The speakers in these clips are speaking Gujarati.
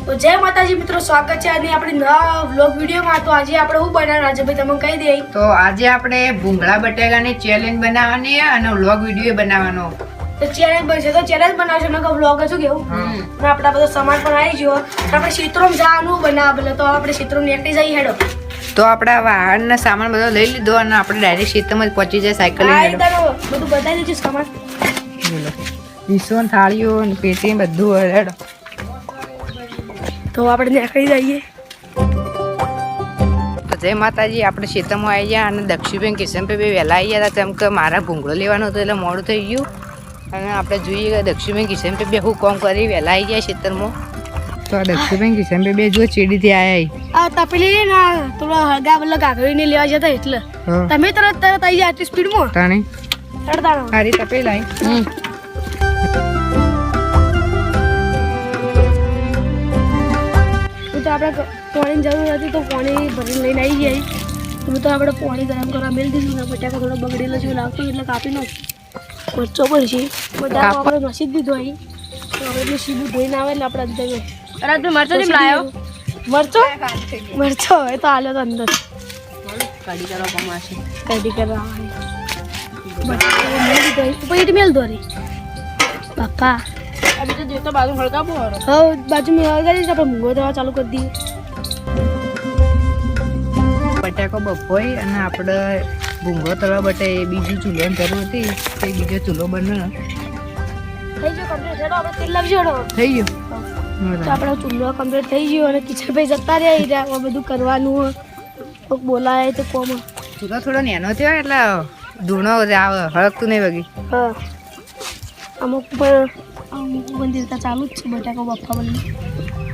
તો જય માતાજી મિત્રો, સ્વાગત છે આજે આપણે નવા વ્લોગ વિડીયોમાં। તો આજે આપણે શું બનાવવાનું રાજભાઈ તમે કહી દે। તો આજે આપણે ભૂંગળા બટેકાની ચેલેન્જ બનાવવાની અને વ્લોગ વિડીયો બનાવવાનો। તો ચેલેન્જ બનશે તો ચેલેન્જ બનાવશે ને વ્લોગ શું કેવું અને આપણા બધો સામાન પણ આવી ગયો। આપણે ક્ષેત્રોમાં જવાનું બનાવવા એટલે તો આપણે ક્ષેત્રોમાં નીકળી જઈએ હેડો। તો આપણા વાહનનો સામાન બધો લઈ લીધો અને આપણે ડાયરેક્ટ ક્ષેત્રમાં જ પહોંચી જાય સાયકલ લઈને। બધું બતાવી દેજો સામાન, બોલો ડીશો થાળીઓ અને પેટી બધું હેડો। તો આપણે નીકળી જઈએ। તો જય માતાજી, આપણે ક્ષેત્રમાં આવી ગયા અને દક્ષિણભાઈ કિશનભાઈ વહેલા આવી ગયા હતા કેમ કે મારા ભૂંગળો લેવાનો હતો એટલે મોડું થઈ ગયું। અને આપણે જોઈએ કે દક્ષિણભાઈ કિશનભાઈ બે શું કામ કરી વહેલા આવી ગયા ક્ષેત્રમાં। તો આ દક્ષિણભાઈ કિશનભાઈ બે જો ચેડીથી આવ્યા। આ તપેલી ને થોડો હળગા બલ્લા કાકડીને લેવા જતા એટલે તમે તરત આવી જાય આટલી સ્પીડમાં તાણી ચડતા સારી તપેલી તો આપણે પાણીની જરૂર હતી તો પાણી ભરીને લઈને આવી જાય। તો આપણે પાણી ગરમ કરવા મેળ દીધું ને બટાકા થોડો બગડેલો છે લાગતો એટલે કાપી નાખું। મરચો પણ છે બટાકા આપણે નસી દીધો અહીં તો હવે એટલું સીધું ધોઈને આવે એટલે આપણે અંદર મરચો નહીં લાવ્યો મરચો એ તો આલ્યો તો અંદર કઢી કરવા પમાશે કઢી કરવા બટાકા મેળ દીધો પછી મેળ દોરી બાપા અભી તો દેતો બાજુ હળગાવો હા બાજુ મેં હળગાવી આપણે મૂંગો દવા ચાલુ કરી દઈએ। બટાકો બફોઈ અને આપણે ભૂંગળો તળવા બટે એ બીજું ચૂલોની જરૂર હતી તે બીજો ચૂલો બને થઈ ગયો કમ્પ્લીટ હેડો આપણે તેલ લાવજો હેડો થઈ ગયું। તો આપણો ચૂલો કમ્પ્લીટ થઈ ગયો અને કિશનભાઈ જતા રહ્યા બધું કરવાનું કોઈક બોલાય તો કોમ ચૂલો થોડો નેનો થયો એટલે ધૂણો આવે હળગતું નહીં વગી। હા અમુક પર અમુક બંધીરતા ચાલુ જ છે બટાકો બાફા બંને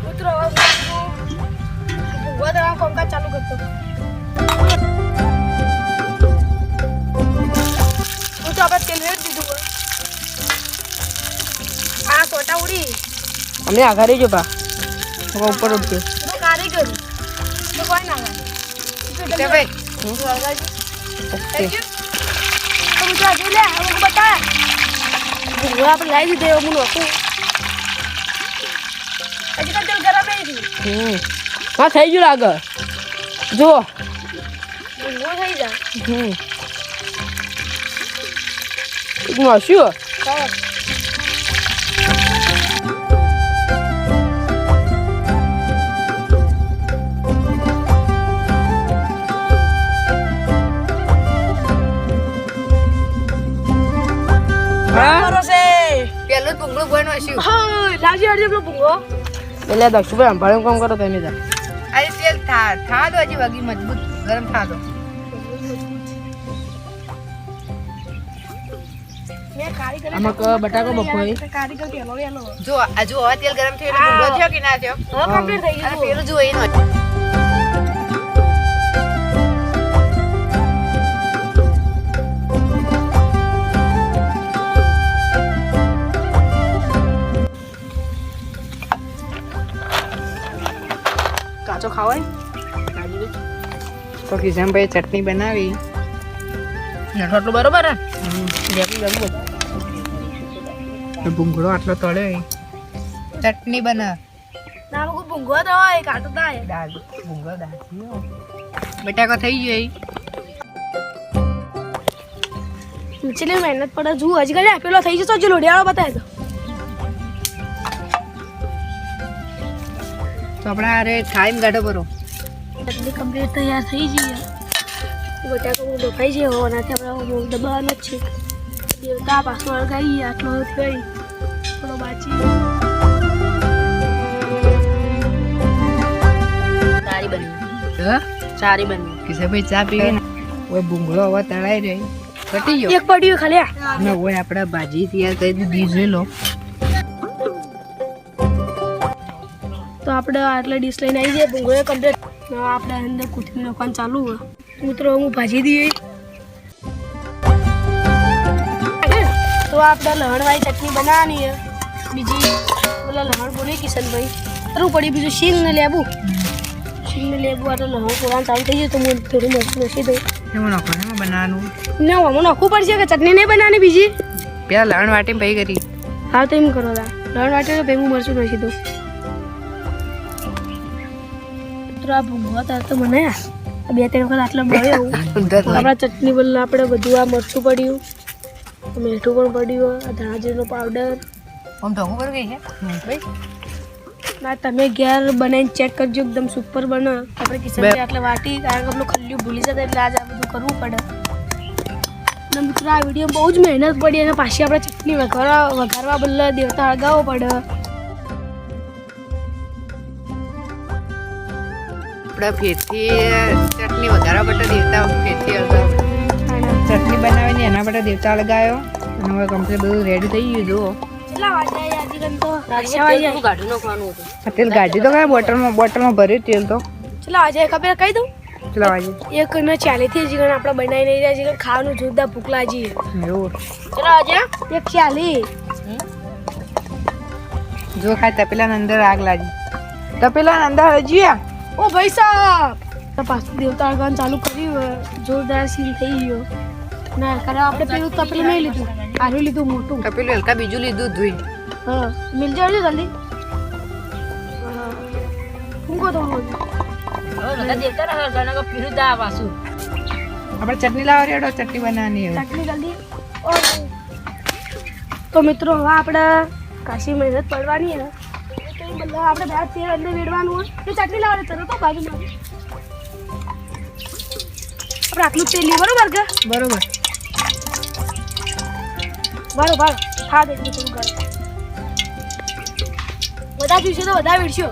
મિત્રો હવે કામકાજ ચાલુ કરતો હું તો આપણે તેલ રેડ દીધું આ સોટા ઉડી અમને આઘારી જો બા ઉપર ઉઠ્યો તો કારીગર તો કોઈ ના કે ભાઈ ઓકે તો મુझे આજે લે હવે બતા હું આપણે લાવી દીધે હું નહોતું હજી તો તેલ ગરમ નહીં હા થઈ ગયું લાગે જો હું થઈ જા શું પેલું ભૂંગળું બોયનો હશું લાવજી હરજી પેલો ભૂંગો એટલે દક્ષુભાઈ સંભાળીને કામ કરો તમે તા અરે તેલ થા દો હજી વગી મજબૂત ગરમ થા દો આમાં બટાકો બફોઈ કારીગર પેલો વેલો જો આ જો હવે તેલ ગરમ થયું એટલે ભૂંગળો થયો કે ના થયો હવે કમ્પ્લીટ થઈ ગયું પેલું જો એનો કાચો ખાવાય તો કિશનભાઈ ચટણી બનાવી આટલું બરોબર હે ભૂંગળો આટલો તળ્યો ચટણી બના ના કોઈ ભૂંગો તો હોય કાટો થાય દાળ ભૂંગળો દાળ બટાકો થઈ ગયો નીચેની મહેનત પડે જુ હજી કઈ પેલો થઈ જતો હજી લોડિયાળો બતાવે તો આપણે અરે ટાઈમ ગાઢો કરો ચટણી કમ્પ્લીટ તૈયાર થઈ જઈએ બટાકો બફાઈ જાય હોવાનાથી આપણે દબાવવાનો જ છે દેવતા પાછો અળગાવી આટલો થઈ થોડો બાચી સારી બની સારી બની કિશનભાઈ ચા પીવી ને ઓય ભૂંગળો હવે તળાઈ રહી કટી ગયો એક પડ્યું ખાલી ને ઓય આપણે ભાજી તૈયાર કરી દીધી જોઈ લો। તો આપણે આટલા ડીશ લઈને આવી જઈએ ભૂંગળો કમ્પ્લીટ આપણે અંદર કોથમીર નાખવાનું ચાલુ હોય મિત્રો હું ભાજી દઈએ તો આપણે લહણવાળી ચટણી બનાવવાની છે બીજી પેલા લહણ બોલી કિશનભાઈ તરું પડી બીજું શીંગ ને લેબુ આ તો લહણ પોળાનું ચાલુ થઈ ગયું તો હું થોડું મરચું નાખી દઉં એમાં નાખવાનું બનાવવાનું ના આમાં નાખવું પડશે કે ચટણી નહીં બનાવવાની બીજી પેલા લણ વાટી ભાઈ કરી હા તો એમ કરો લણ વાટી તો ભેગું મરચું નાખી દઉં મિત્રો આ ભૂંગળા તાર તો મને આ 2-3 વખત આટલા મળ્યો આપણા ચટણી બદલે આપણે બધું આ મરચું પડ્યું મીઠું પણ પડ્યું આ ધાણાજીરનો પાવડર આમ ઢોકું પર ગઈ છે ભાઈ ના તમે ઘેર બનાવીને ચેક કરજો એકદમ સુપર બને આપણે કિચન આટલે વાટી કારણ કે આપણું ખલ્યું ભૂલી જતા એટલે આજ આ બધું કરવું પડે અને મિત્રો આ વિડીયો બહુ જ મહેનત પડી અને પાછી આપણે ચટણી વઘારવા બદલે દેવતા હળગાવવો પડે આપણે ફેરથી ચટણી વધારવા માટે દેવતા ફેરથી હળગાવો ચટણી બનાવીને એના માટે દેવતા હળગાવ્યો અને હવે કમ્પ્લીટ બધું રેડી થઈ ગયું જુઓ કેટલા વાગ્યા આજે તો તેલ ગાડી તો કયા બોટલમાં ભર્યું તેલ તો ચલો આજે ખબર કહી દઉં ચલો આજે એક ને 40 થી જીગણ આપણે બનાવી નહીં રહ્યા છીએ ખાવાનું જોરદાર ભૂખ લાગી એવું ચલો આજે એક 40 જો ખાય તપેલા અંદર આગ લાગી તપેલા અંદર હજી ઓ ભાઈ સાહેબ તો પાછું દેવતા હળગાવવાનું ચાલુ કર્યું જોરદાર સીન થઈ ગયો ના કારણ આપણે પેલું તપેલું નહીં લીધું આનું લીધું મોટું તપેલું હલકા બીજું લીધું ધોઈ હા મિલ જાવ જલ્દી હું કહો તો આપણે ચટણી લાવવા રેડો ચટણી બનાવવાની હવે ચટણી જલ્દી તો મિત્રો હવે આપણે કાશી મહેનત પડવાની હે તો એ બદલે આપણે બે તેલ અંદર વેડવાનું હોય તો ચટણી લાવવાની તરત તો બાજુમાં આપણે આટલું તેલ લે બરોબર કે બરોબર બરોબર હા દેખી શરૂ કરો બધા પીશો તો બધા વીડશો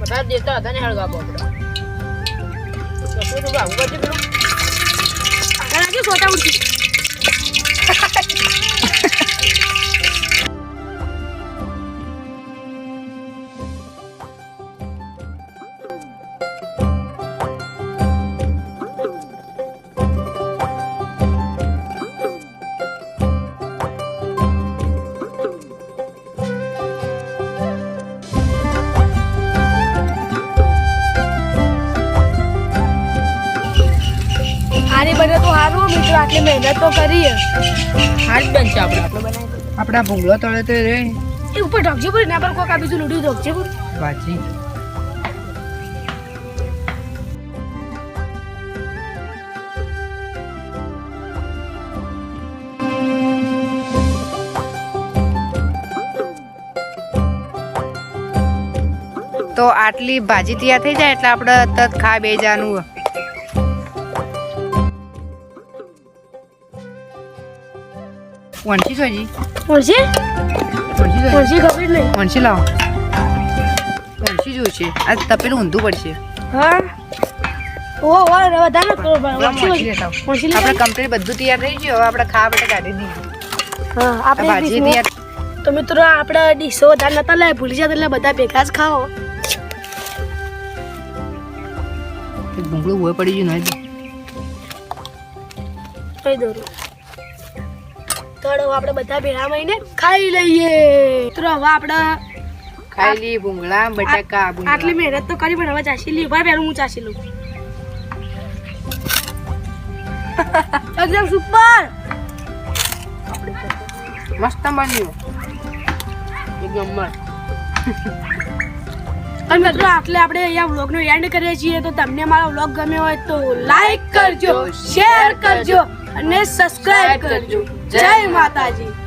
બધા દેતા હતા ને હળગાવો આપણે આગળ આજે સોટા ઉડતી હારી બને તો હારું મિત્રો આટલી મહેનત તો કરીએ હાથ બનશે આપણા ભૂંગળો તળે તો રે એ ઉપર ઢોકજે પૂરી ના પર કોક આ બીજું લૂડ્યું ઢોકજે પૂરી ભાજી તો આટલી ભાજી તૈયાર થઈ જાય એટલે આપણે તત ખા બે જવાનું વણસી સોજી વણસી ખબર નહીં વણસી લાવો વણસી જોઈશે આ તપેલું ઊંધું પડશે હા ઓ વધારે આપણે કમ્પ્લીટ બધું તૈયાર થઈ ગયું હવે આપણે ખાવા માટે કાઢી દઈએ હા આપણે ભાજી તૈયાર તો મિત્રો આપણે ડીશો વધારે નતા લાય ભૂલી જતા એટલે બધા ભેગા જ ખાઓ ભૂંગળું હોય પડી ગયું નહીં કહી દો તો આપણે બધા ભેગા મળીને ખાઈ લઈએ તો હવે આપણે ખાઈ લઈએ ભૂંગળા બટાકા આટલી મહેનત તો કરી પણ હવે ચાસી લઈએ ભાઈ પહેલું હું ચાસી લઉં એકદમ સુપર મસ્ત બન્યું એકદમ મસ્ત અને મિત્રો આટલે આપણે અહીંયા વ્લોગનો એન્ડ કરીએ છીએ તો તમને મારો વ્લોગ ગમ્યો હોય તો લાઈક કરજો શેર કરજો અને સબસ્ક્રાઇબ કરજો જય માતાજી.